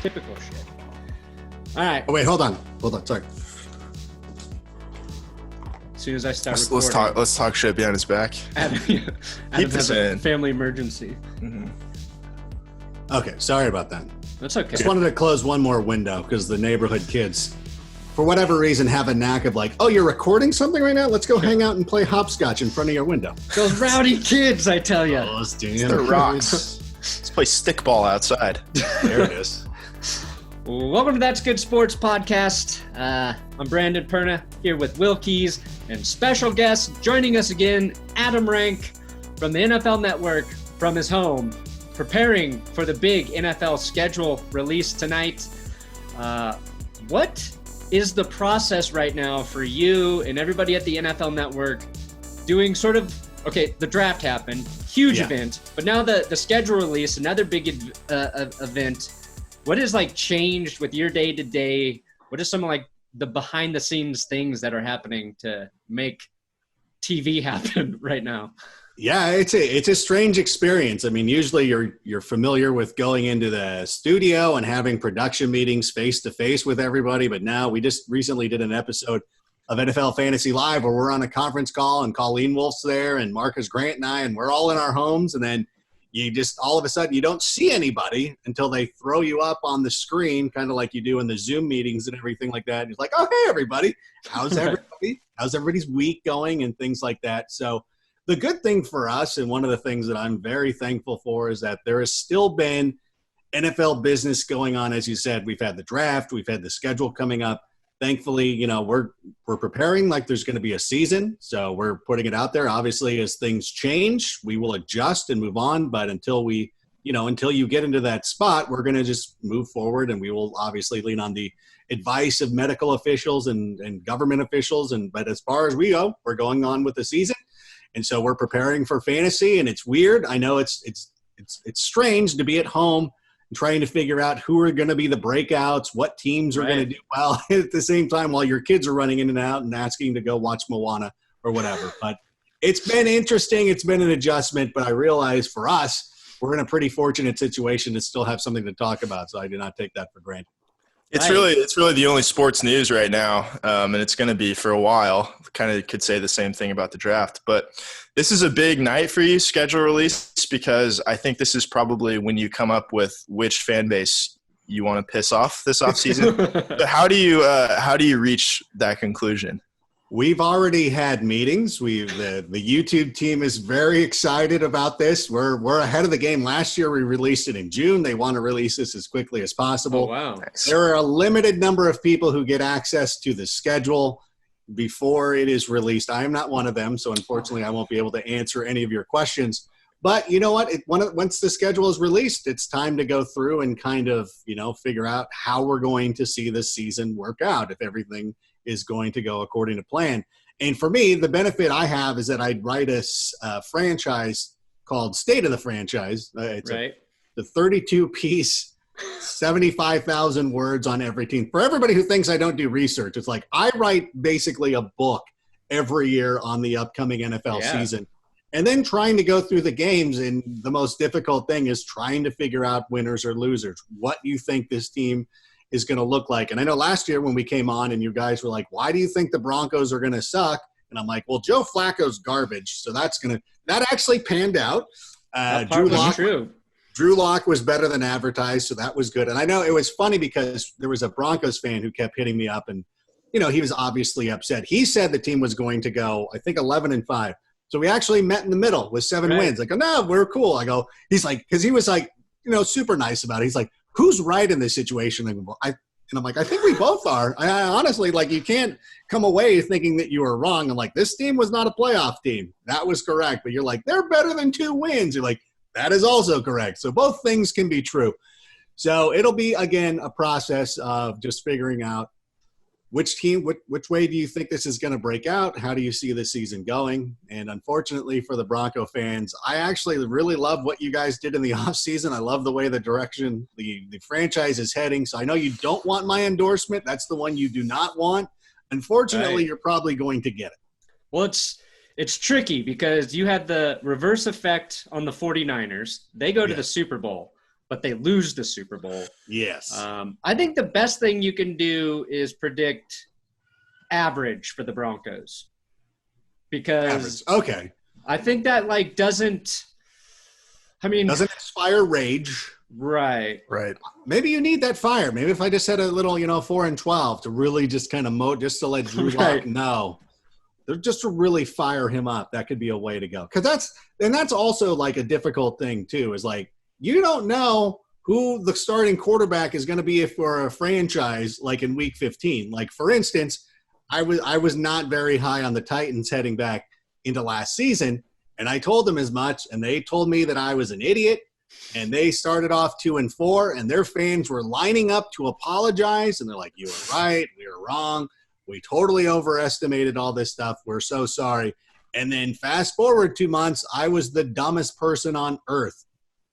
Typical shit. All right. Oh, wait, hold on. Sorry. As soon as I start recording. Let's talk shit behind his back. Adam has a family emergency. Mm-hmm. Okay, sorry about that. That's okay. Just wanted to close one more window because the neighborhood kids, for whatever reason, have a knack of like, oh, you're recording something right now? Let's go hang out and play hopscotch in front of your window. Those rowdy kids, I tell you. Those damn They're rocks. Let's play stickball outside. There it is. Welcome to That's Good Sports Podcast. I'm Brandon Perna here with Will Keys and special guest joining us again, Adam Rank from the NFL Network from his home, preparing for the big NFL schedule release tonight. What is the process right now for you and everybody at the NFL Network doing sort of, okay, the draft happened, huge event, but now the schedule release, another big event. What is like changed with your day to day? What is some like the behind the scenes things that are happening to make TV happen right now? Yeah, it's a strange experience. I mean, usually you're familiar with going into the studio and having production meetings face to face with everybody, but now we just recently did an episode of NFL Fantasy Live where we're on a conference call and Colleen Wolf's there and Marcus Grant and I, and we're all in our homes, and then you just all of a sudden you don't see anybody until they throw you up on the screen, kind of like you do in the Zoom meetings and everything like that. And it's like, oh, hey, everybody. How's everybody? How's everybody's week going and things like that. So the good thing for us, and one of the things that I'm very thankful for, is that there has still been NFL business going on. As you said, we've had the draft. We've had the schedule coming up. Thankfully, you know, we're preparing like there's going to be a season. So we're putting it out there. Obviously, as things change, we will adjust and move on. But until you get into that spot, we're going to just move forward. And we will obviously lean on the advice of medical officials and government officials. But as far as we go, we're going on with the season. And so we're preparing for fantasy. And it's weird. I know it's strange to be at home trying to figure out who are going to be the breakouts, what teams are going to do well at the same time while your kids are running in and out and asking to go watch Moana or whatever. But it's been interesting. It's been an adjustment, but I realize for us, we're in a pretty fortunate situation to still have something to talk about. So I do not take that for granted. It's really the only sports news right now, and it's going to be for a while. Kind of could say the same thing about the draft, but this is a big night for you, schedule release, because I think this is probably when you come up with which fan base you want to piss off this offseason. But how do you reach that conclusion? We've already had meetings. The YouTube team is very excited about this. We're ahead of the game. Last year we released it in June. They want to release this as quickly as possible. Oh, wow. Nice. There are a limited number of people who get access to the schedule before it is released. I am not one of them, so unfortunately I won't be able to answer any of your questions. But you know what? Once the schedule is released, it's time to go through and kind of, figure out how we're going to see this season work out if everything is going to go according to plan. And for me, the benefit I have is that I write a franchise called State of the Franchise. It's the 32-piece, 75,000 words on every team. For everybody who thinks I don't do research, it's like I write basically a book every year on the upcoming NFL season. And then trying to go through the games, and the most difficult thing is trying to figure out winners or losers. What you think this team is going to look like. And I know last year when we came on and you guys were like, why do you think the Broncos are going to suck? And I'm like, well, Joe Flacco's garbage. So that actually panned out. Drew Lock was better than advertised. So that was good. And I know it was funny because there was a Broncos fan who kept hitting me up and, he was obviously upset. He said the team was going to go, I think 11-5. So we actually met in the middle with 7 wins. I go, no, we're cool. I go, he's like, cause he was like, super nice about it. He's like, who's right in this situation? And I'm like, I think we both are. I honestly, like, you can't come away thinking that you were wrong. I'm like, this team was not a playoff team. That was correct. But you're like, they're better than 2 wins. You're like, that is also correct. So both things can be true. So it'll be, again, a process of just figuring out which way do you think this is going to break out? How do you see the season going? And unfortunately for the Bronco fans, I actually really love what you guys did in the offseason. I love the way the direction the franchise is heading. So I know you don't want my endorsement. That's the one you do not want. Unfortunately, You're probably going to get it. Well, it's tricky because you had the reverse effect on the 49ers. They go to the Super Bowl. but they lose the Super Bowl. Yes. I think the best thing you can do is predict average for the Broncos, because okay, I think that doesn't inspire rage. Right. Maybe you need that fire. Maybe if I just had a little, 4-12 to really just kind of just to let Drew Lock know, just to really fire him up. That could be a way to go. Because that's also like a difficult thing too. Is like you don't know who the starting quarterback is going to be for a franchise like in Week 15. Like for instance, I was not very high on the Titans heading back into last season, and I told them as much, and they told me that I was an idiot. And they started off 2-4, and their fans were lining up to apologize. And they're like, "You were right. We were wrong. We totally overestimated all this stuff. We're so sorry." And then fast forward 2 months, I was the dumbest person on earth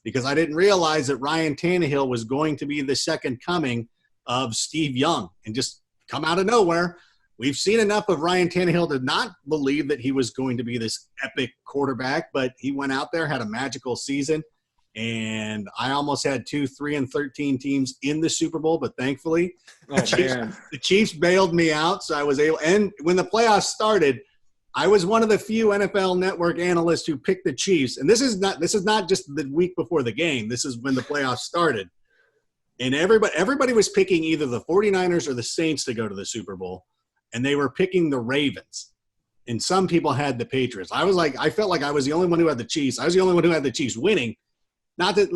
because I didn't realize that Ryan Tannehill was going to be the second coming of Steve Young and just come out of nowhere. We've seen enough of Ryan Tannehill to not believe that he was going to be this epic quarterback, but he went out there, had a magical season. And I almost had 2 3-13 teams in the Super Bowl, but thankfully the Chiefs bailed me out. So I was able, and when the playoffs started, I was one of the few NFL Network analysts who picked the Chiefs. And this is not just the week before the game. This is when the playoffs started. And everybody was picking either the 49ers or the Saints to go to the Super Bowl. And they were picking the Ravens. And some people had the Patriots. I felt like I was the only one who had the Chiefs. I was the only one who had the Chiefs winning. Not that,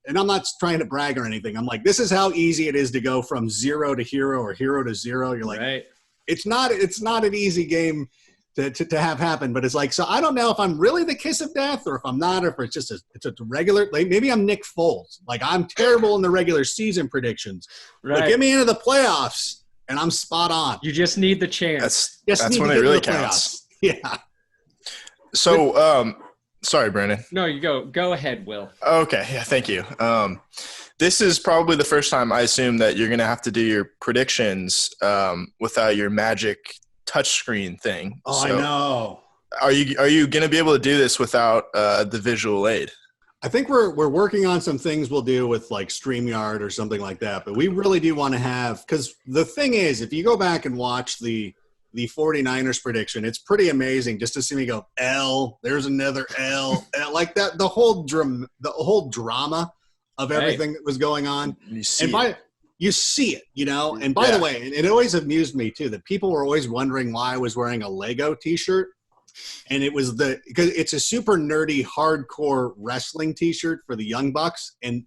and I'm not trying to brag or anything. I'm like, this is how easy it is to go from 0 to hero or hero to 0. You're like, right. It's not an easy game to have happen, but it's like, so I don't know if I'm really the kiss of death or if I'm not, or if it's just it's a regular, maybe I'm Nick Foles. Like I'm terrible in the regular season predictions, right. But get me into the playoffs and I'm spot on. You just need the chance. That's when it really counts. Yeah. So, sorry, Brandon. No, you go ahead, Will. Okay. Yeah, thank you. This is probably the first time I assume that you're going to have to do your predictions without your magic touchscreen thing. Oh, so I know. Are you going to be able to do this without the visual aid? I think we're working on some things we'll do with like StreamYard or something like that. But we really do want to have – because the thing is, if you go back and watch the 49ers prediction, it's pretty amazing just to see me go, L, there's another L. Like that, the whole drama of everything that was going on. You see it. You see it, And by the way, it always amused me too that people were always wondering why I was wearing a Lego T-shirt. And it was because it's a super nerdy, hardcore wrestling T-shirt for the Young Bucks, and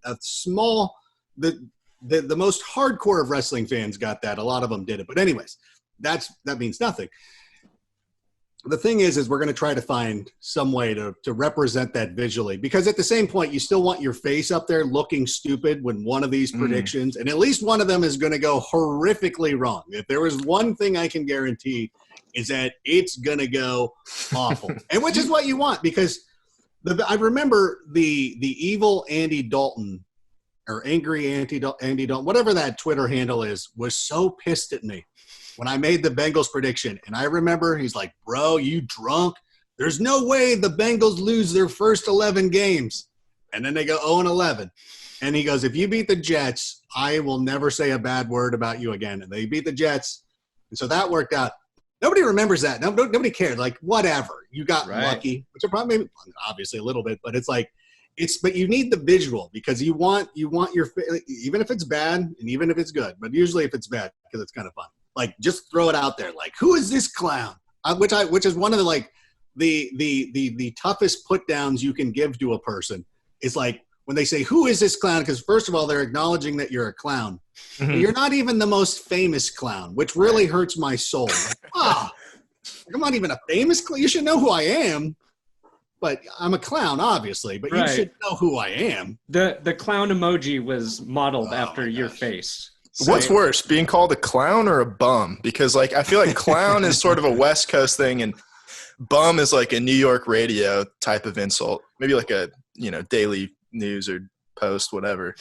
the most hardcore of wrestling fans got that. A lot of them did it, but anyways, that means nothing. The thing is we're going to try to find some way to represent that visually, because at the same point, you still want your face up there looking stupid when one of these predictions, and at least one of them is going to go horrifically wrong. If there was one thing I can guarantee, is that it's going to go awful. And which is what you want, because I remember the evil Andy Dalton, or angry Andy Dalton, whatever that Twitter handle is, was so pissed at me when I made the Bengals prediction. And I remember he's like, bro, you drunk? There's no way the Bengals lose their first 11 games. And then they go 0-11. And he goes, if you beat the Jets, I will never say a bad word about you again. And they beat the Jets. And so that worked out. Nobody remembers that. Nobody cared. Like, whatever. You got lucky, which are probably obviously a little bit, but it's like, but you need the visual, because you want your, even if it's bad and even if it's good, but usually if it's bad, because it's kind of fun. Like, just throw it out there. Like, who is this clown? Which is one of the toughest put downs you can give to a person. Is like when they say, who is this clown? Because first of all, they're acknowledging that you're a clown. Mm-hmm. You're not even the most famous clown, which really hurts my soul. Like, I'm not even a famous clown. You should know who I am. But I'm a clown, obviously. But you should know who I am. The clown emoji was modeled after your face. So, what's worse, being called a clown or a bum? Because, like, I feel like clown is sort of a West Coast thing, and bum is like a New York radio type of insult. Maybe like a, Daily News or Post, whatever.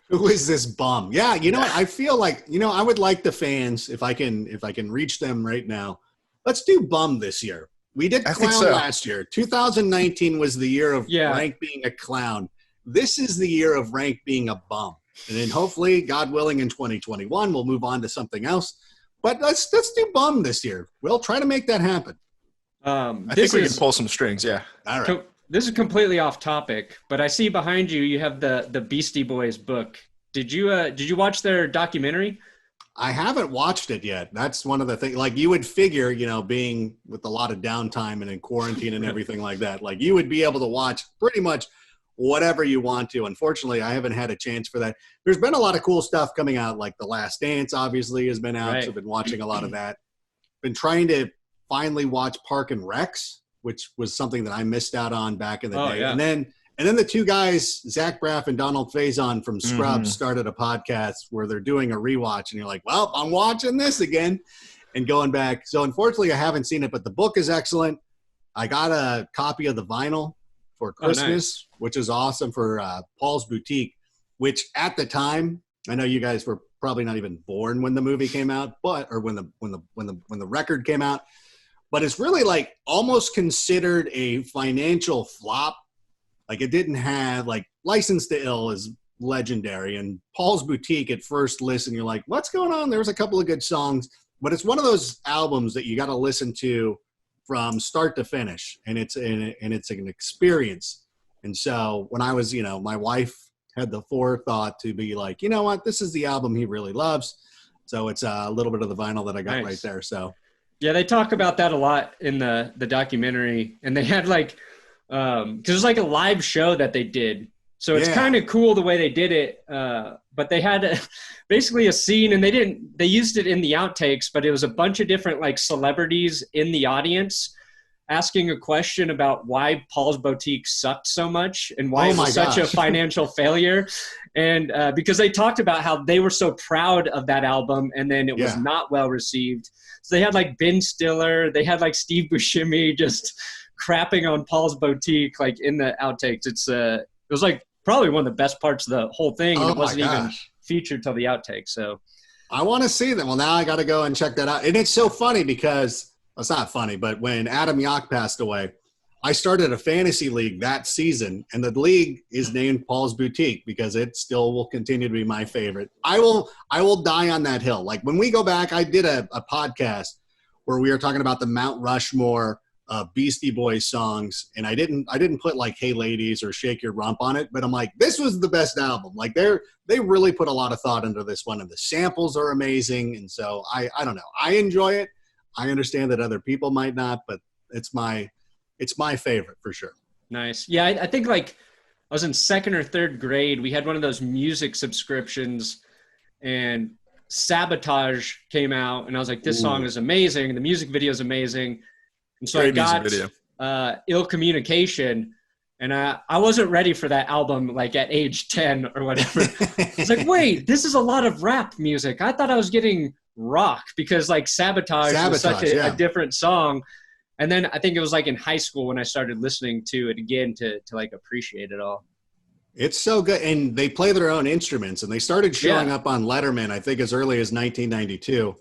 Who is this bum? Yeah, what? I feel like, I would like the fans, if I can reach them right now. Let's do bum this year. We did clown last year. 2019 was the year of Frank being a clown. this is the year of Rank being a bum. And then hopefully, God willing, in 2021, we'll move on to something else. But let's do bum this year. We'll try to make that happen. I think we can pull some strings, yeah. All right. This is completely off topic, but I see behind you, you have the Beastie Boys book. Did you watch their documentary? I haven't watched it yet. That's one of the things. Like, you would figure, being with a lot of downtime and in quarantine and everything like that, like, you would be able to watch pretty much whatever you want to. Unfortunately, I haven't had a chance for that. There's been a lot of cool stuff coming out, like The Last Dance obviously has been out. Right. So I've been watching a lot of that. Been trying to finally watch Park and Recs, which was something that I missed out on back in the day. Yeah. And then the two guys, Zach Braff and Donald Faison from Scrubs, started a podcast where they're doing a rewatch, and you're like, well, I'm watching this again and going back. So unfortunately, I haven't seen it, but the book is excellent. I got a copy of the vinyl for Christmas, which is awesome, for Paul's Boutique, which at the time, I know you guys were probably not even born when the movie came out, or when the record came out, but it's really like almost considered a financial flop. Like, it didn't have, like, License to Ill is legendary, and Paul's Boutique, at first listen, you're like, what's going on? There's a couple of good songs, but it's one of those albums that you got to listen to from start to finish, and it's an experience. And so when I was, my wife had the forethought to be like, you know what, this is the album he really loves. So it's a little bit of the vinyl that I got right there. So yeah, they talk about that a lot in the documentary, and they had like, because it was like a live show that they did. So it's kind of cool the way they did it. But they had basically a scene, and they used it in the outtakes, but it was a bunch of different like celebrities in the audience asking a question about why Paul's Boutique sucked so much and why it was such a financial failure. And because they talked about how they were so proud of that album, and then it was not well received. So they had like Ben Stiller, they had like Steve Buscemi just crapping on Paul's Boutique, like in the outtakes. It was like probably one of the best parts of the whole thing. And it wasn't even featured till the outtakes. So I want to see them. Well, now I got to go and check that out. And it's so funny because it's not funny, but when Adam Yauch passed away, I started a fantasy league that season, and the league is named Paul's Boutique because it still will continue to be my favorite. I will die on that hill. Like, when we go back, I did a podcast where we were talking about the Mount Rushmore Beastie Boys songs, and I didn't put like Hey Ladies or Shake Your Rump on it, but I'm like, this was the best album. Like, they really put a lot of thought into this one, and the samples are amazing. And so I don't know, I enjoy it. I understand that other people might not, but it's my favorite for sure. Nice. Yeah, I think like I was in second or third grade. We had one of those music subscriptions, and Sabotage came out, and I was like, this song is amazing. The music video is amazing. And so Great I got Ill Communication, and I wasn't ready for that album like at age 10 or whatever. It's like, wait, this is a lot of rap music. I thought I was getting rock, because like Sabotage was such a different song. And then I think it was like in high school when I started listening to it again to like appreciate it all. It's so good. And they play their own instruments, and they started showing up on Letterman, I think as early as 1992,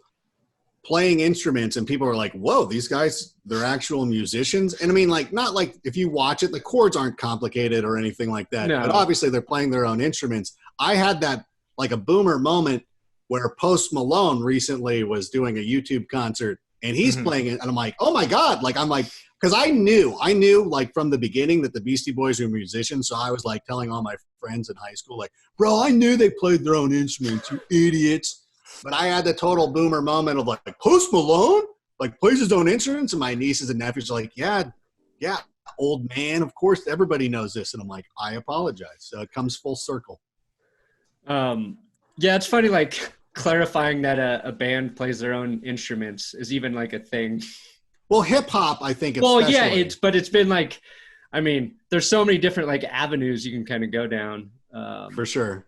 playing instruments, and people were like, whoa, these guys, they're actual musicians. And I mean, like, not like if you watch it, the chords aren't complicated or anything like that, but obviously they're playing their own instruments. I had that like a boomer moment where Post Malone recently was doing a YouTube concert, and he's playing it, and I'm like, oh my God. Like, I'm like, because I knew like from the beginning that the Beastie Boys were musicians. So I was like telling all my friends in high school, like, bro, I knew they played their own instruments, you idiots. But I had the total boomer moment of like, Post Malone like plays his own instruments, and my nieces and nephews are like, yeah, old man, of course everybody knows this. And I'm like, I apologize. So it comes full circle. Yeah, it's funny, like clarifying that a band plays their own instruments is even like a thing. Well, hip hop, I think. Well, yeah, it's been like, I mean, there's so many different like avenues you can kind of go down. For sure.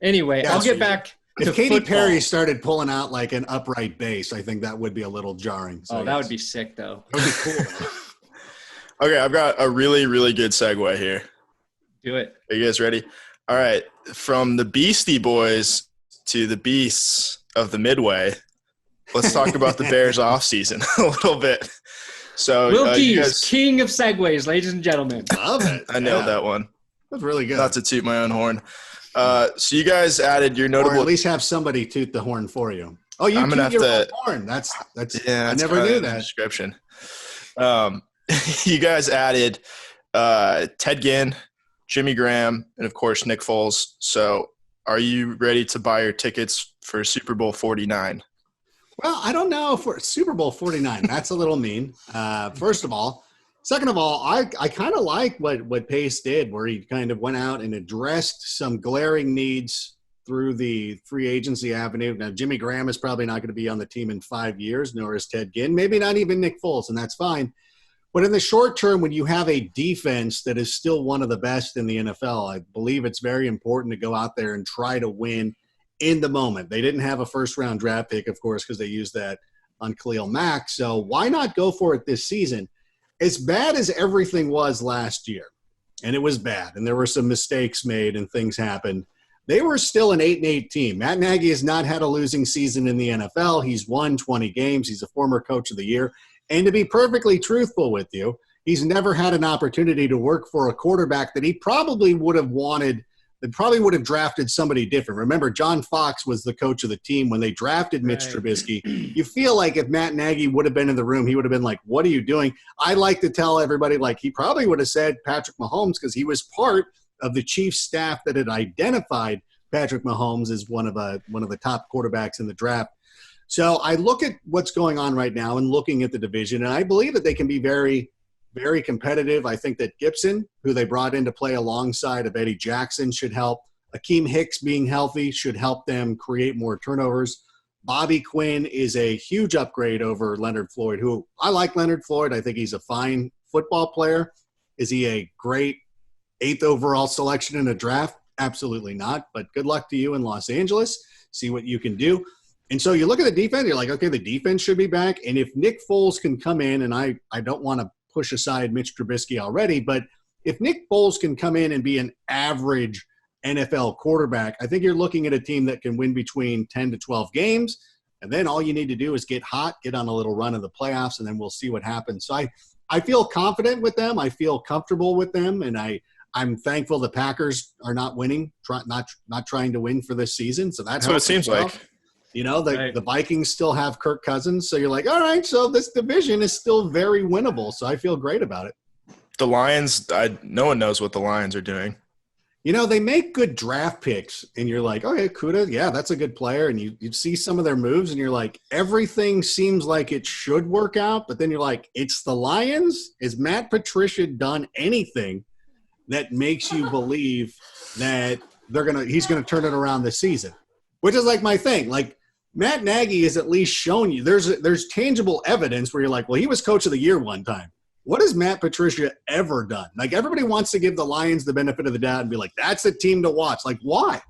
Anyway, I'll get back. If Katy Perry started pulling out like an upright bass, I think that would be a little jarring. So that would be sick, though. That would be cool. Okay, I've got a really, really good segue here. Do it. Are you guys ready? All right. From the Beastie Boys to the Beasts of the Midway, let's talk about the Bears offseason a little bit. So, Will Keys, king of segues, ladies and gentlemen. Love it. I nailed that one. That's really good. Not to toot my own horn. So you guys added your notable. Or at least have somebody toot the horn for you. Oh, you I'm gonna toot your have own to, horn. That's yeah. I never knew in the that. description. You guys added Ted Ginn, Jimmy Graham, and of course Nick Foles. So are you ready to buy your tickets for Super Bowl 49? Well, I don't know for Super Bowl 49. That's a little mean. First of all. Second of all, I kind of like what Pace did, where he kind of went out and addressed some glaring needs through the free agency avenue. Now, Jimmy Graham is probably not going to be on the team in 5 years, nor is Ted Ginn. Maybe not even Nick Foles, and that's fine. But in the short term, when you have a defense that is still one of the best in the NFL, I believe it's very important to go out there and try to win in the moment. They didn't have a first-round draft pick, of course, because they used that on Khalil Mack. So why not go for it this season? As bad as everything was last year, and it was bad, and there were some mistakes made and things happened, they were still an 8-8 team. Matt Nagy has not had a losing season in the NFL. He's won 20 games. He's a former coach of the year. And to be perfectly truthful with you, he's never had an opportunity to work for a quarterback that he probably would have wanted. They probably would have drafted somebody different. Remember, John Fox was the coach of the team when they drafted Mitch Trubisky. You feel like if Matt Nagy would have been in the room, he would have been like, what are you doing? I like to tell everybody, like, he probably would have said Patrick Mahomes because he was part of the Chiefs staff that had identified Patrick Mahomes as one of the top quarterbacks in the draft. So I look at what's going on right now and looking at the division, and I believe that they can be very, very competitive. I think that Gibson, who they brought in to play alongside of Eddie Jackson, should help. Akeem Hicks being healthy should help them create more turnovers. Bobby Quinn is a huge upgrade over Leonard Floyd, who I like Leonard Floyd. I think he's a fine football player. Is he a great 8th overall selection in a draft? Absolutely not. But good luck to you in Los Angeles. See what you can do. And so you look at the defense, you're like, okay, the defense should be back. And if Nick Foles can come in, and I don't want to push aside Mitch Trubisky already, but if Nick Foles can come in and be an average NFL quarterback, I think you're looking at a team that can win between 10 to 12 games, and then all you need to do is get hot, get on a little run of the playoffs, and then we'll see what happens. So I feel confident with them. I feel comfortable with them, and I'm thankful the Packers are not winning, not trying to win for this season. So that's what it seems like. You know, the Vikings still have Kirk Cousins. So you're like, all right, so this division is still very winnable. So I feel great about it. The Lions, no one knows what the Lions are doing. You know, they make good draft picks, and you're like, okay, Kuda, yeah, that's a good player. And you see some of their moves, and you're like, everything seems like it should work out. But then you're like, it's the Lions? Has Matt Patricia done anything that makes you believe that he's gonna turn it around this season? Which is like my thing. Like, Matt Nagy has at least shown you there's tangible evidence where you're like, well, he was coach of the year one time. What has Matt Patricia ever done? Like, everybody wants to give the Lions the benefit of the doubt and be like, that's a team to watch. Like, why?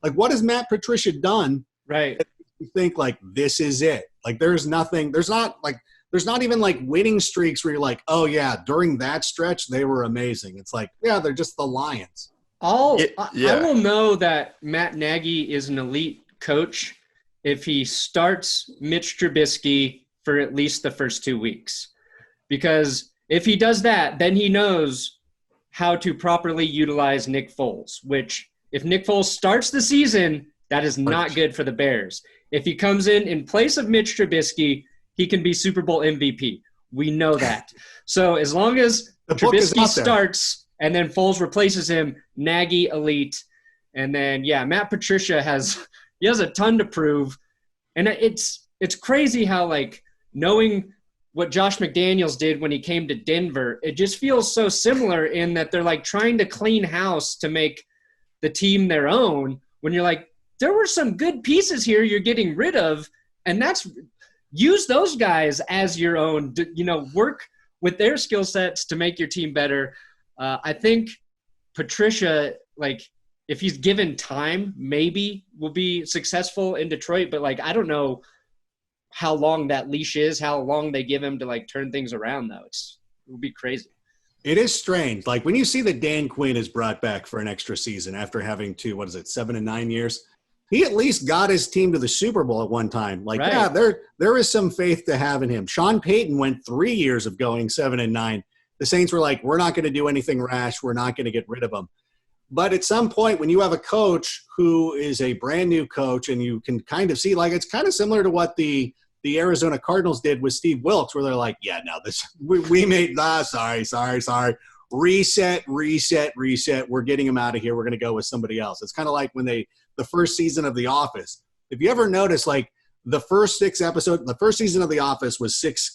Like, what has Matt Patricia done? Right. You think like this is it. Like, there's not even like winning streaks where you're like, oh yeah, during that stretch they were amazing. It's like, yeah, they're just the Lions. I will know that Matt Nagy is an elite coach if he starts Mitch Trubisky for at least the first 2 weeks. Because if he does that, then he knows how to properly utilize Nick Foles, which if Nick Foles starts the season, that is not good for the Bears. If he comes in place of Mitch Trubisky, he can be Super Bowl MVP. We know that. So as long as Trubisky starts and then Foles replaces him, Nagy elite. And then, yeah, Matt Patricia has a ton to prove. And it's crazy how, like, knowing what Josh McDaniels did when he came to Denver, it just feels so similar in that they're, like, trying to clean house to make the team their own when you're like, there were some good pieces here you're getting rid of, and use those guys as your own, work with their skill sets to make your team better. I think Patricia, like, if he's given time, maybe will be successful in Detroit. But, like, I don't know how long that leash is, how long they give him to, like, turn things around, though. It would be crazy. It is strange. Like, when you see that Dan Quinn is brought back for an extra season after having 7 and 9 years, he at least got his team to the Super Bowl at one time. Like, right. Yeah, there is some faith to have in him. Sean Payton went 3 years of going 7 and 9. The Saints were like, we're not going to do anything rash. We're not going to get rid of him. But at some point, when you have a coach who is a brand new coach, and you can kind of see, like, it's kind of similar to what the Arizona Cardinals did with Steve Wilkes, where they're like, yeah, no, we made sorry. Reset. We're getting him out of here. We're going to go with somebody else. It's kind of like when the first season of The Office. If you ever notice, like, the first season of The Office was six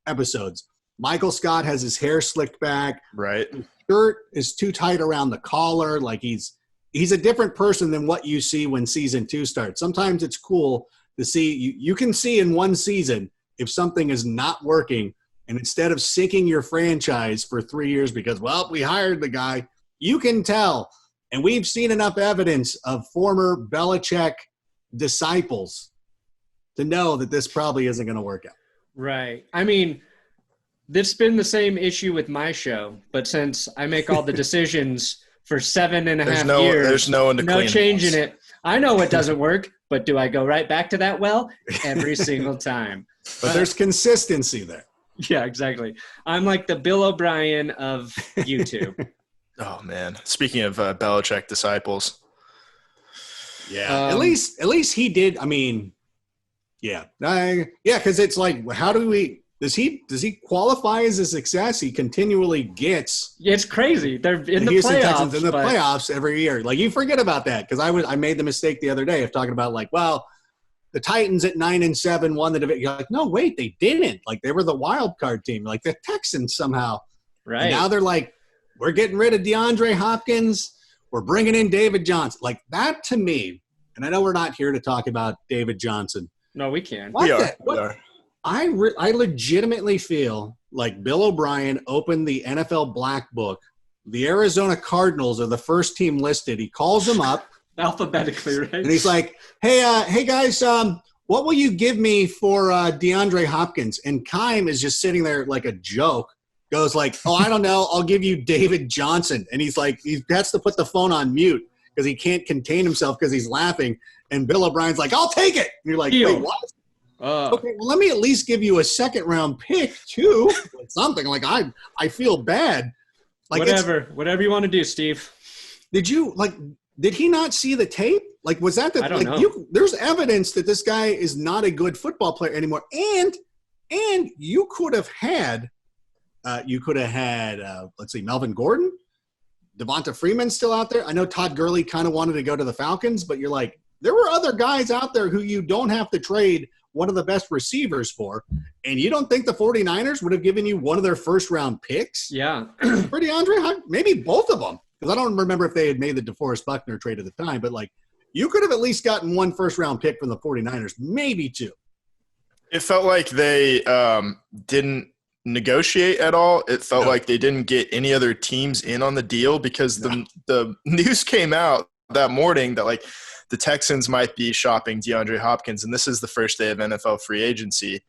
episodes. Michael Scott has his hair slicked back. Right. His shirt is too tight around the collar. Like, he's a different person than what you see when season 2 starts. Sometimes it's cool to see. You can see in one season if something is not working, and instead of sinking your franchise for 3 years because, well, we hired the guy, you can tell. And we've seen enough evidence of former Belichick disciples to know that this probably isn't going to work out. Right. I mean, this has been the same issue with my show, but since I make all the decisions for 7.5 years, there's no one to clean changing it. I know it doesn't work, but do I go right back to that well? Every single time. But there's consistency there. Yeah, exactly. I'm like the Bill O'Brien of YouTube. Oh man! Speaking of Belichick disciples, yeah. At least he did. I mean, yeah, because it's like, how do we? Does he qualify as a success? He continually gets. It's crazy. They're in the Houston playoffs. Texans in the playoffs every year. Like, you forget about that, because I made the mistake the other day of talking about, like, well, the Titans at 9-7 won the division. You're like, no, wait, they didn't. Like, they were the wild card team. Like, the Texans somehow. Right. And now they're like, we're getting rid of DeAndre Hopkins. We're bringing in David Johnson. Like, that to me, and I know we're not here to talk about David Johnson. No, we can. We are. I legitimately feel like Bill O'Brien opened the NFL Black Book. The Arizona Cardinals are the first team listed. He calls them up. Alphabetically, right? And he's like, hey guys, what will you give me for DeAndre Hopkins? And Kime is just sitting there like a joke. Goes like, oh, I don't know. I'll give you David Johnson. And he's like, he has to put the phone on mute because he can't contain himself because he's laughing. And Bill O'Brien's like, I'll take it. And you're like, wait, what? Okay, well, let me at least give you a second-round pick, too. Like, something. Like, I feel bad. Like, whatever you want to do, Steve. Did he not see the tape? Like, was that I don't know. There's evidence that this guy is not a good football player anymore. And you could have had, let's see, Melvin Gordon, Devonta Freeman still out there. I know Todd Gurley kind of wanted to go to the Falcons, but you're like, there were other guys out there who you don't have to trade one of the best receivers for, and you don't think the 49ers would have given you one of their first-round picks? Yeah. For DeAndre, maybe both of them, because I don't remember if they had made the DeForest Buckner trade at the time, but, like, you could have at least gotten one first-round pick from the 49ers, maybe two. It felt like they didn't negotiate at all. It felt like they didn't get any other teams in on the deal because the news came out that morning that, like, the Texans might be shopping DeAndre Hopkins, and this is the first day of NFL free agency.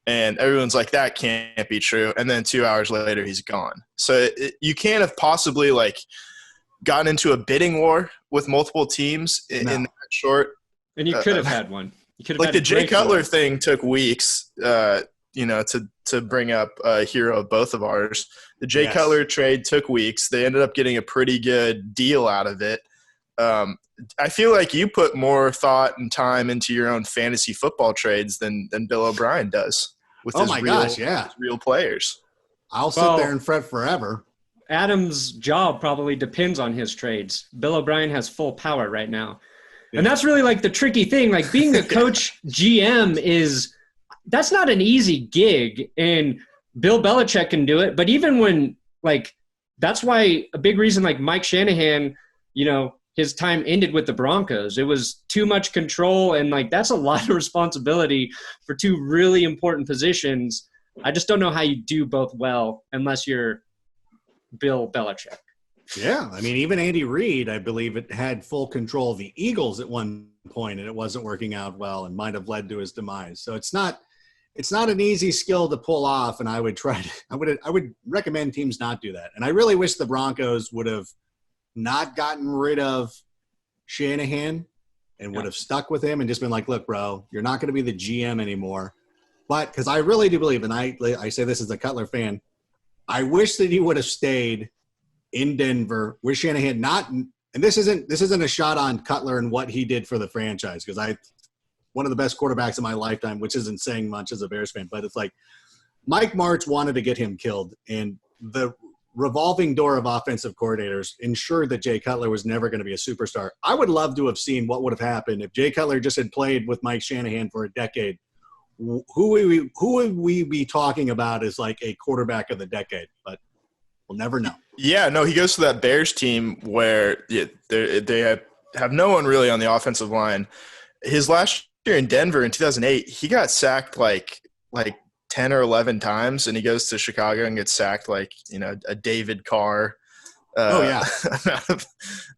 And everyone's like, that can't be true. And then 2 hours later, he's gone. So you can't have possibly, like, gotten into a bidding war with multiple teams in that short. And you could have had one. You could have like, the Jay Cutler thing took weeks, to bring up a hero of both of ours. The Jay Cutler trade took weeks. They ended up getting a pretty good deal out of it. I feel like you put more thought and time into your own fantasy football trades than Bill O'Brien does with his real players. I'll sit there and fret forever. Adam's job probably depends on his trades. Bill O'Brien has full power right now. Yeah. And that's really, like, the tricky thing. Like, being a coach GM that's not an easy gig. And Bill Belichick can do it. But even when, like, that's why a big reason, like, Mike Shanahan, his time ended with the Broncos. It was too much control, and, like, that's a lot of responsibility for two really important positions. I just don't know how you do both well unless you're Bill Belichick. Yeah, I mean, even Andy Reid, I believe, it had full control of the Eagles at one point, and it wasn't working out well and might have led to his demise. So it's not an easy skill to pull off, and I would recommend teams not do that. And I really wish the Broncos would have not gotten rid of Shanahan and would have stuck with him and just been like, look, bro, you're not going to be the GM anymore. But because I really do believe, and I say this as a Cutler fan, I wish that he would have stayed in Denver with Shanahan. And this isn't a shot on Cutler and what he did for the franchise, because one of the best quarterbacks of my lifetime, which isn't saying much as a Bears fan, but it's like Mike Martz wanted to get him killed, and the revolving door of offensive coordinators ensured that Jay Cutler was never going to be a superstar. I would love to have seen what would have happened if Jay Cutler just had played with Mike Shanahan for a decade. Who would we be talking about as like a quarterback of the decade? But we'll never know. Yeah, no, he goes to that Bears team where they have no one really on the offensive line. His last year in Denver in 2008, he got sacked like 10 or 11 times, and he goes to Chicago and gets sacked like, a David Carr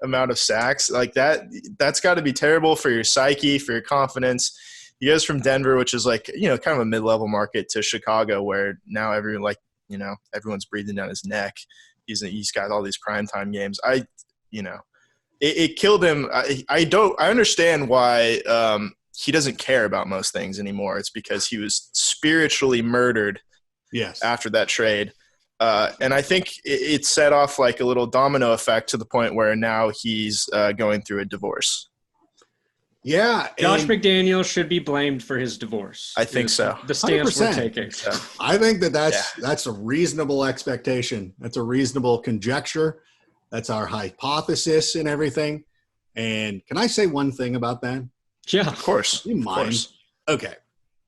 amount of sacks. Like that's got to be terrible for your psyche, for your confidence. He goes from Denver, which is like, kind of a mid-level market, to Chicago, where now everyone's breathing down his neck. He's got all these primetime games. It killed him. I understand why he doesn't care about most things anymore. It's because he was spiritually murdered after that trade. And I think it set off like a little domino effect to the point where now he's going through a divorce. Yeah. Josh McDaniels should be blamed for his divorce. I think so. The stance 100%. we're taking. So. I think that's a reasonable expectation. That's a reasonable conjecture. That's our hypothesis and everything. And can I say one thing about that? Yeah, of course. You mind? Okay.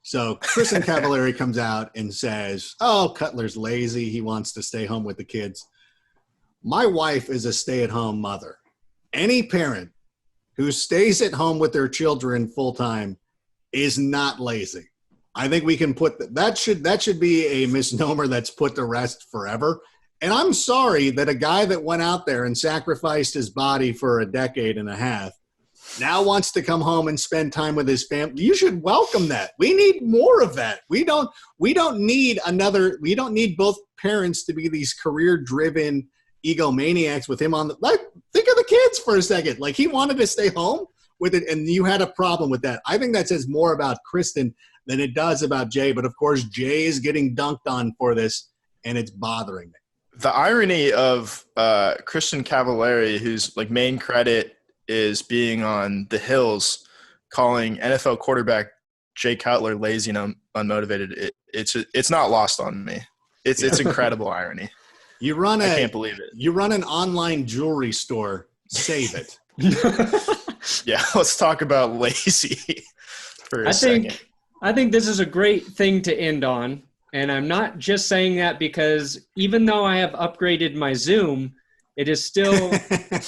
So Kristen Cavallari comes out and says, "Oh, Cutler's lazy. He wants to stay home with the kids." My wife is a stay-at-home mother. Any parent who stays at home with their children full-time is not lazy. I think we can put that should be a misnomer that's put to rest forever. And I'm sorry that a guy that went out there and sacrificed his body for a decade and a half now wants to come home and spend time with his family. You should welcome that. We need more of that. We don't need both parents to be these career-driven egomaniacs with him on the think of the kids for a second. Like, he wanted to stay home with it, and you had a problem with that. I think that says more about Kristen than it does about Jay. But of course, Jay is getting dunked on for this, and it's bothering me. The irony of Kristen Cavallari, whose like main credit is being on the Hills, calling NFL quarterback Jay Cutler lazy and unmotivated. It's not lost on me. It's incredible irony. I can't believe it. You run an online jewelry store. Save it. Yeah, let's talk about lazy for a second. I think this is a great thing to end on. And I'm not just saying that because even though I have upgraded my Zoom, it is still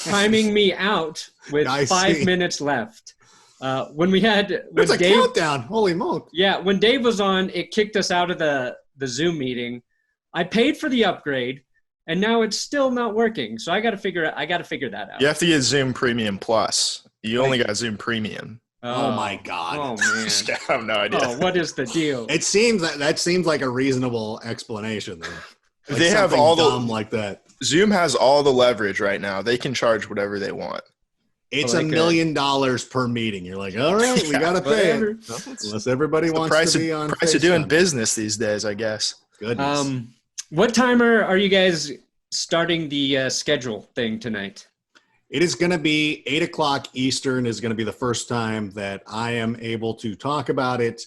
timing me out with 5 minutes left. It's a countdown. Holy moly. Yeah, when Dave was on, it kicked us out of the Zoom meeting. I paid for the upgrade, and now it's still not working. So I got to figure that out. You have to get Zoom Premium Plus. You only got Zoom Premium. Oh my God. Oh man. I have no idea. Oh, what is the deal? It seems that seems like a reasonable explanation though. Like they have all dumb like that. Zoom has all the leverage right now. They can charge whatever they want. It's $1 million per meeting. You're like, all right, we got to pay it. Unless everybody wants to be on price of doing business these days, I guess. Goodness. What time are you guys starting the schedule thing tonight? It is going to be 8:00 Eastern is going to be the first time that I am able to talk about it.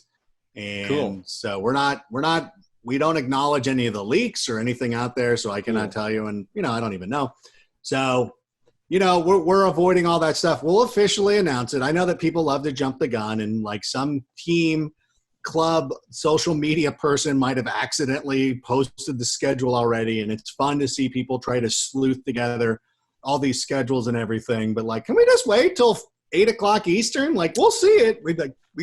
And cool. So we don't acknowledge any of the leaks or anything out there. So I cannot tell you. And, I don't even know. So, we're avoiding all that stuff. We'll officially announce it. I know that people love to jump the gun, and like some team, club, social media person might have accidentally posted the schedule already. And it's fun to see people try to sleuth together all these schedules and everything. But like, can we just wait till 8:00 Eastern? Like, we'll see it. We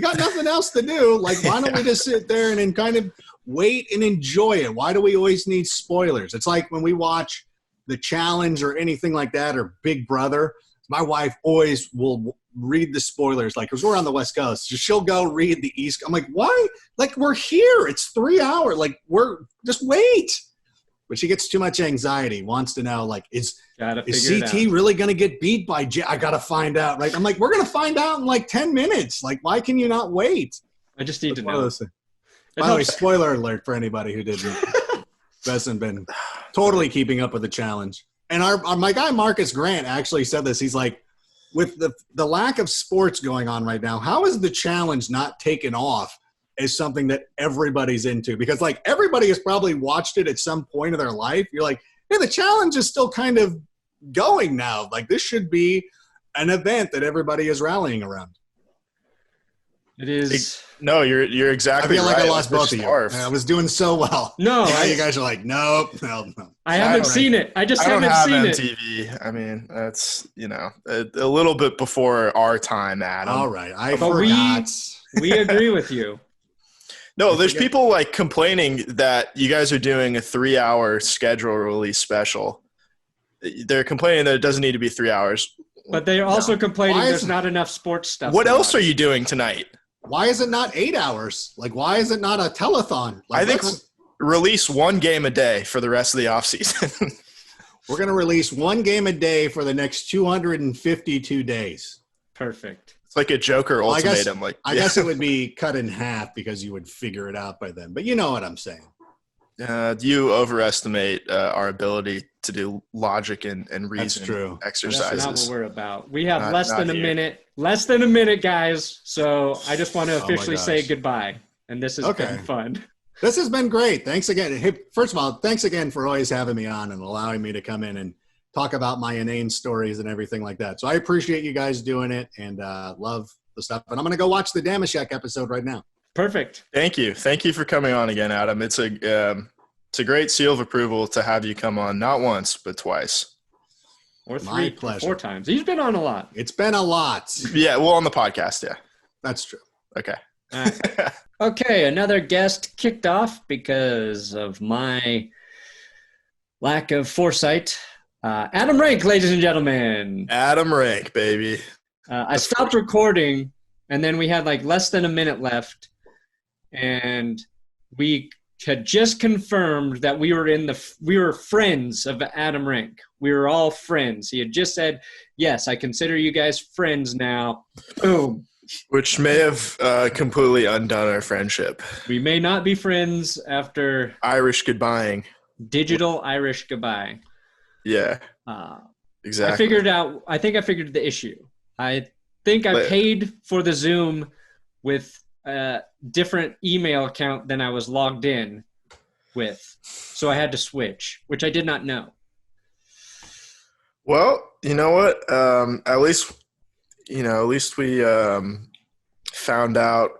got nothing else to do. Like, why don't we just sit there and then kind of wait and enjoy it? Why do we always need spoilers? It's like when we watch The Challenge or anything like that, or Big Brother, my wife always will read the spoilers. Like, because we're on the West Coast, so she'll go read the East. I'm like, why? Like, we're here. It's 3 hours. Like, just wait. But she gets too much anxiety, wants to know, like, is CT really going to get beat by J? I got to find out, right? I'm like, we're going to find out in like 10 minutes. Like, why can you not wait? I just need to know. By the way, spoiler alert for anybody who hasn't been totally keeping up with The Challenge. And my guy Marcus Grant actually said this. He's like, with the lack of sports going on right now, how is the challenge not taken off as something that everybody's into? Because like everybody has probably watched it at some point of their life. You're like, hey, the challenge is still kind of going now. Like this should be an event that everybody is rallying around. It is. No, you're exactly I feel right. like I lost both of you. I was doing so well. No, now you guys are like, nope. I haven't seen it. I just haven't seen it. MTV. I mean, that's a little bit before our time, Adam. All right, I forgot. We agree with you. No, there's people like complaining that you guys are doing a 3-hour schedule release special. They're complaining that it doesn't need to be 3 hours. But they're also complaining there's not enough sports stuff. What else are you doing tonight? Why is it not 8 hours? Like, why is it not a telethon? Like, I think release one game a day for the rest of the offseason. We're going to release one game a day for the next 252 days. Perfect. It's like a Joker ultimatum. I guess it would be cut in half because you would figure it out by then. But you know what I'm saying. You overestimate our ability to do logic and reason exercises. That's not what we're about. We have less than a minute, guys. So I just want to officially say goodbye. And this has been fun. This has been great. Thanks again. Hey, first of all, thanks again for always having me on and allowing me to come in and talk about my inane stories and everything like that. So I appreciate you guys doing it and love the stuff. And I'm going to go watch the Damashek episode right now. Perfect. Thank you for coming on again, Adam. It's a great seal of approval to have you come on, not once but twice, or 3 or 4 times. He's been on a lot. It's been a lot. Yeah, well, on the podcast, yeah, that's true. Okay. All right. Okay, another guest kicked off because of my lack of foresight. Adam Rank, ladies and gentlemen. Adam Rank, baby. I stopped recording, and then we had like less than a minute left. And we had just confirmed that we were friends of Adam Rank. We were all friends. He had just said, yes, I consider you guys friends now. Boom. Which may have completely undone our friendship. We may not be friends after Irish goodbying. Digital Irish goodbye. Yeah. Exactly. I think I figured the issue. I think I paid for the Zoom with a different email account than I was logged in with. So I had to switch, which I did not know. Well, you know what? At least we found out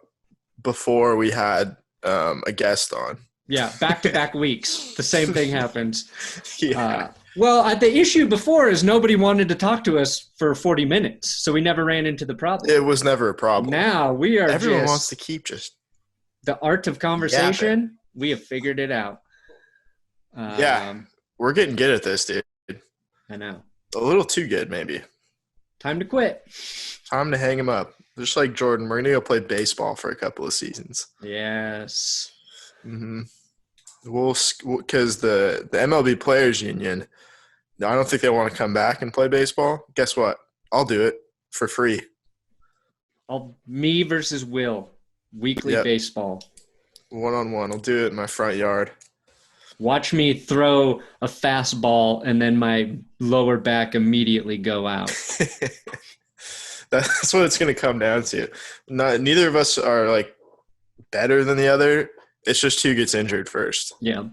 before we had a guest on. Yeah, back-to-back weeks. The same thing happens. Yeah. The issue before is nobody wanted to talk to us for 40 minutes, so we never ran into the problem. It was never a problem. Now we are Everyone wants to keep just the art of conversation. Yapping. We have figured it out. We're getting good at this, dude. I know. A little too good, maybe. Time to quit. Time to hang him up. Just like Jordan, we're going to go play baseball for a couple of seasons. Yes. Mm-hmm. Because the MLB Players Union, I don't think they want to come back and play baseball. Guess what? I'll do it for free. Me versus Will. Weekly baseball. 1-on-1. I'll do it in my front yard. Watch me throw a fastball and then my lower back immediately go out. That's what it's going to come down to. Neither of us are like better than the other. It's just who gets injured first. Yeah.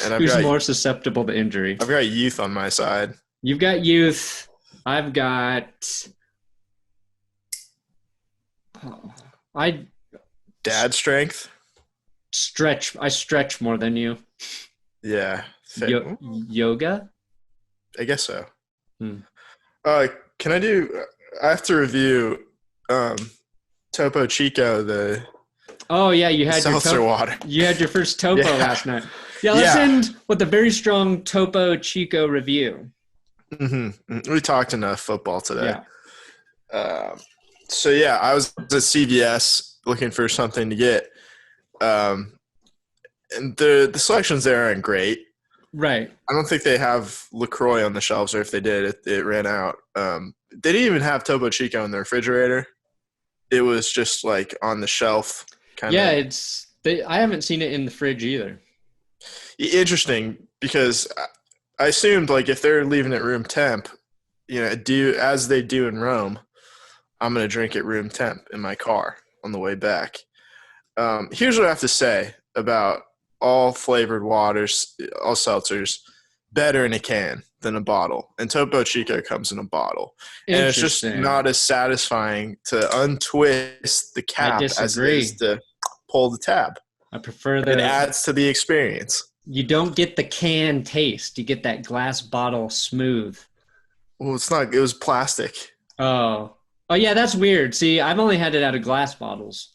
And who's more susceptible to injury? I've got youth on my side. You've got youth. I've got dad strength. I stretch more than you. Yeah. Yoga? I guess so. I have to review Topo Chico, Oh yeah, you had seltzer water. You had your first Topo last night. Yeah, let's end with a very strong Topo Chico review. Mm-hmm. We talked enough football today. Yeah. I was at CVS looking for something to get, and the selections there aren't great. Right. I don't think they have LaCroix on the shelves, or if they did, it ran out. They didn't even have Topo Chico in the refrigerator. It was just like on the shelf. I haven't seen it in the fridge either. Interesting, because I assumed like if they're leaving at room temp, as they do in Rome, I'm going to drink at room temp in my car on the way back. Here's what I have to say about all flavored waters, all seltzers, better in a can than a bottle. And Topo Chico comes in a bottle. And it's just not as satisfying to untwist the cap as it is to pull the tab. I prefer that. It adds to the experience. You don't get the can taste. You get that glass bottle smooth. Well, it's not. It was plastic. Oh, yeah, that's weird. See, I've only had it out of glass bottles.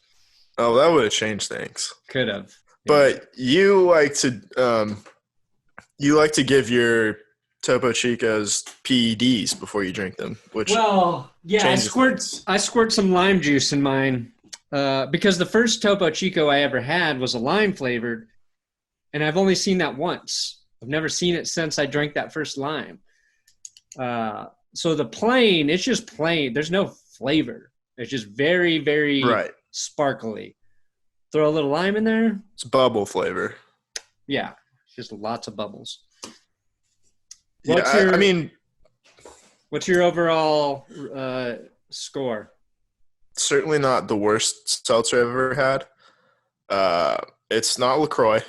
Oh, that would have changed things. Could have. But you like to give your Topo Chicos PEDs before you drink them, which I squirt some lime juice in mine because the first Topo Chico I ever had was a lime flavored, and I've only seen that once. I've never seen it since I drank that first lime. So the plain, it's just plain. There's no flavor. It's just very, very sparkly. Throw a little lime in there. It's bubble flavor. Yeah, just lots of bubbles. What's your overall score? Certainly not the worst seltzer I've ever had. It's not LaCroix.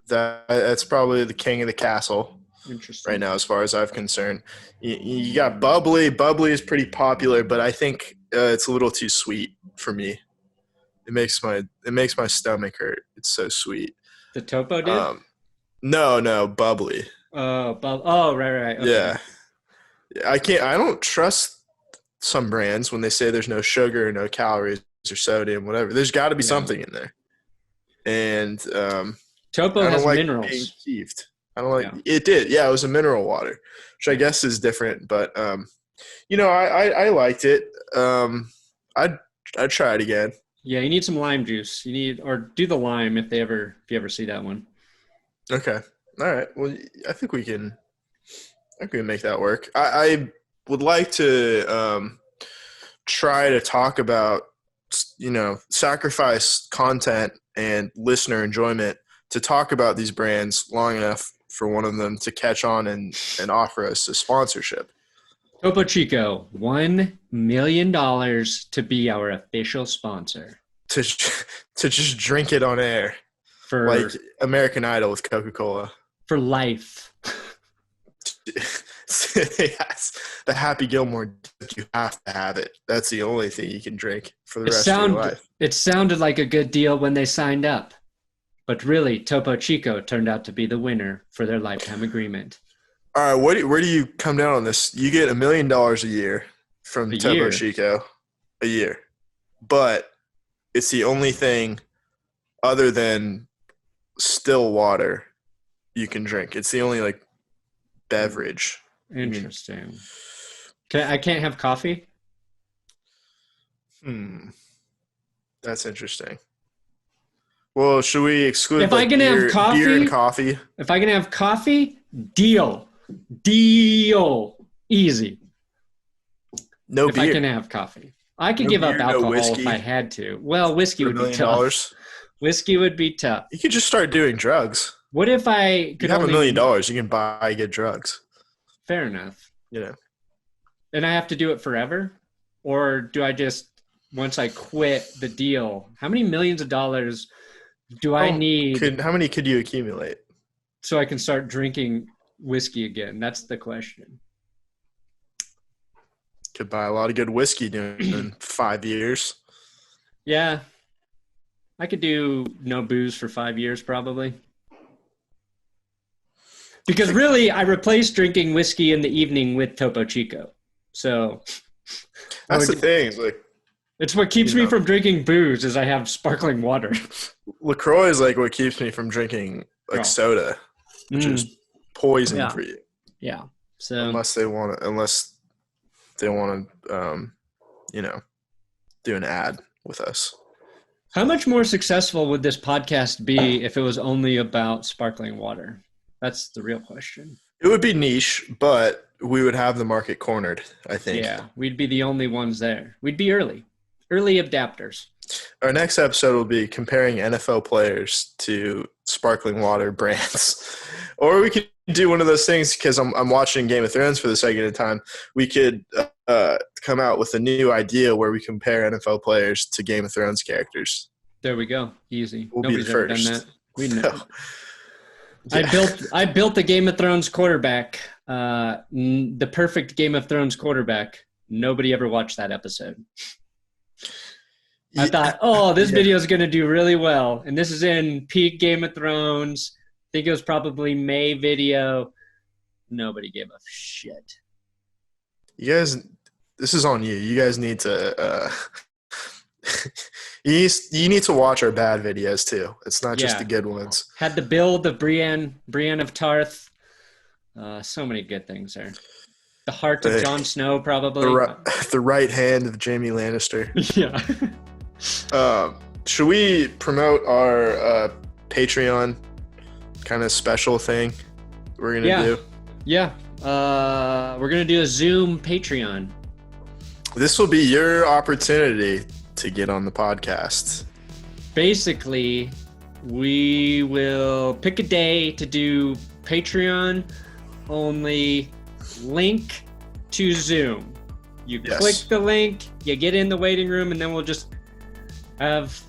That's probably the king of the castle. Interesting. Right now, as far as I'm concerned. You got bubbly. Bubbly is pretty popular, but I think it's a little too sweet for me. It makes my stomach hurt. It's so sweet. The Topo did? No, bubbly. Right. Okay. Yeah. I don't trust some brands when they say there's no sugar, no calories, or sodium, whatever. There's got to be something in there. And Topo has minerals. Being deceived. I don't like it. Did it was a mineral water, which I guess is different. But I liked it. I'd try it again. Yeah, you need some lime juice. Or do the lime if you ever see that one. Okay. All right. Well, I think we can make that work. I would like to try to talk about, sacrifice content and listener enjoyment to talk about these brands long enough for one of them to catch on and offer us a sponsorship. Topo Chico, $1 million to be our official sponsor. To just drink it on air. Like American Idol with Coca-Cola. For life. Yes. The Happy Gilmore, you have to have it. That's the only thing you can drink for the rest of your life. It sounded like a good deal when they signed up. But really, Topo Chico turned out to be the winner for their lifetime agreement. All right, where do you come down on this? You get $1 million a year from Topo Chico a year, but it's the only thing other than still water you can drink. It's the only beverage. Interesting. I can't have coffee? That's interesting. Well, should we exclude if I can have coffee, beer and coffee? If I can have coffee, deal. Easy. No if beer. I can have coffee. I could give up alcohol if I had to. Well, whiskey would be tough. Whiskey would be tough. You could just start doing drugs. What if I could have $1 million? You can buy good drugs. Fair enough. And I have to do it forever? Or do I just, once I quit the deal, how many millions of dollars do I need? How many could you accumulate? So I can start drinking whiskey again. That's the question. Could buy a lot of good whiskey in 5 years. Yeah. I could do no booze for 5 years probably. Because really, I replaced drinking whiskey in the evening with Topo Chico. So that's the thing. It's what keeps me from drinking booze is I have sparkling water. LaCroix is what keeps me from drinking soda, which is poison for you. Yeah. So unless they want to, do an ad with us. How much more successful would this podcast be if it was only about sparkling water? That's the real question. It would be niche, but we would have the market cornered, I think. Yeah, we'd be the only ones there. We'd be early adapters. Our next episode will be comparing NFL players to sparkling water brands. Or we could do one of those things because I'm watching Game of Thrones for the second time. We could come out with a new idea where we compare NFL players to Game of Thrones characters. There we go. Easy. We'll Nobody's be the ever done first. that. We know. Yeah. I built the Game of Thrones quarterback, the perfect Game of Thrones quarterback. Nobody ever watched that episode. I thought, this video is going to do really well. And this is in peak Game of Thrones. I think it was probably May video. Nobody gave a shit. You guys, this is on you. You guys need to you need to watch our bad videos too. It's not just the good ones. Had the build of Brienne of Tarth. So many good things there. The heart of Jon Snow, probably. The right hand of Jaime Lannister. Yeah. Should we promote our Patreon kind of special thing we're going to do? Yeah. We're going to do a Zoom Patreon. This will be your opportunity to get on the podcast. Basically, we will pick a day to do Patreon only link to Zoom. You click the link, you get in the waiting room, and then we'll just have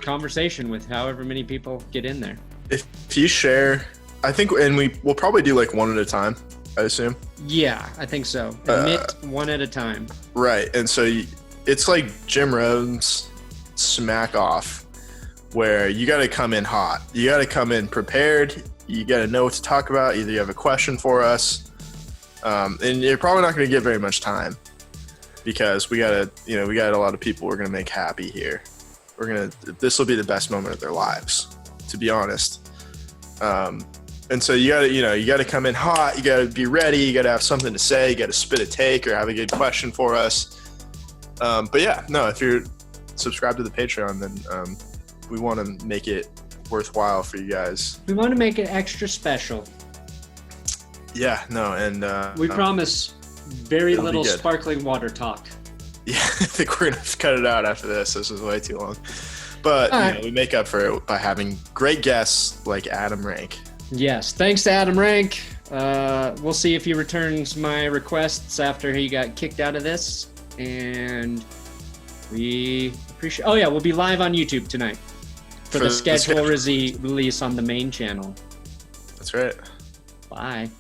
conversation with however many people get in there. If you share, I think, and we'll probably do like one at a time, I assume. Yeah, I think so. Admit one at a time. Right, and so it's like Jim Rohn's Smack Off, where you got to come in hot. You got to come in prepared. You got to know what to talk about. Either you have a question for us, and you're probably not going to get very much time because we got a lot of people we're going to make happy here. This will be the best moment of their lives, to be honest. And so you got to come in hot. You got to be ready. You got to have something to say. You got to spit a take or have a good question for us. But yeah, no, if you're subscribed to the Patreon, then we want to make it worthwhile for you guys. We want to make it extra special. Yeah, no, and we promise very little sparkling water talk. Yeah, I think we're gonna cut it out after this. This is way too long. But we make up for it by having great guests like Adam Rank. Yes, thanks to Adam Rank. We'll see if he returns my requests after he got kicked out of this. And we appreciate. Oh yeah, we'll be live on YouTube tonight for the schedule release on the main channel. That's right. Bye.